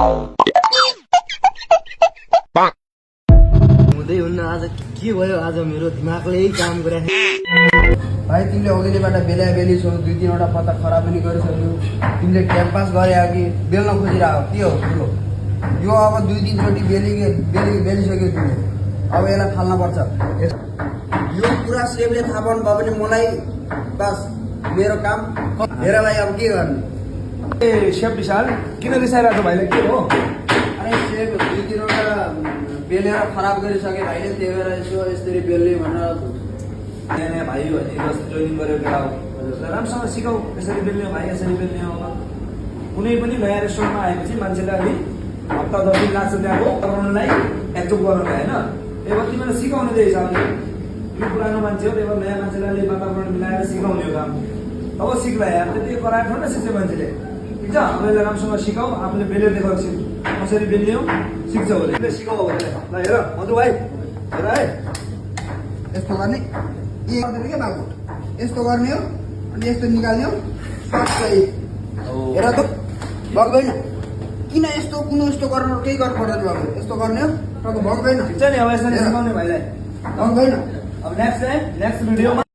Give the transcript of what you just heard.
हुँदै हुन्न आज के भयो आज मेरो दिमागले काम गरे भाइ तिमीले अघिल्लोबाट बेला बेलिसक्यो 2-3 वटा पत्ता खराब पनि गरिसक्यो तिमीले क्याम्पस गरे अघि बेल्न खोजिरहेको के हो कुरो यो अब 2-3 चोटि बेलिसक्यो तिमीले अब यसलाई फाल्न पर्छ यो पुरा सेपले थाहा पाउनु भयो भने मलाई बस मेरो काम हेर भाइ अब के गर्ने ए सेफ विशाल किन रिसाइरहेको भाइले के हो अरे सेप 2-3 वटा बेलेर खराब गरिसके भाइले त्यही भएर यसो यसरी बेल्ने भनेर नयाँ भाइ हो भने जोइनिङ गरेको बेला हो राम्रोसँग सिकाऊ यसरी बेल्ने भाइ यसरी बेल्ने हो कुनै पनि नयाँ रेस्टुरेन्टमा आएपछि मान्छेले अलि हप्ता 10 दिन लाग्छ त्यहाँको बनाउनलाई एक्जस्ट गर्नलाई होइन त्यही भएर तिमीलाई सिकाउने त्यही हिसाबले यो पुरानो मान्छे हो त्यही भएर नयाँ मान्छेलाई अलि वातावरण मिलाएर सिकाउने हो काम अब सिक्ला यार त्यति कराएर थोरै सिक्छ मान्छेले ठिक छ अब यसलाई राम्रोसँग सिकाऊ आफूले बेलेर देखाएको कसरी बेल्ने हो सिक्छ भने सिकाऊ भने ल हेर मधु भाइ हेर है यस्तो गर्ने के गर्दैन के बाबु यस्तो गर्ने हो अनि यस्तो निकाल्ने हो सबै हेर त बग्दैन किन यस्तो कुन यस्तो गर्नु केही गर्नु पर्दैन बाबु यस्तो गर्ने हो तर बग्दैन ठिक छ नि अब यसरी सिकाउने भाइलाई बग्दैन अब नेक्स्ट भिडियोमा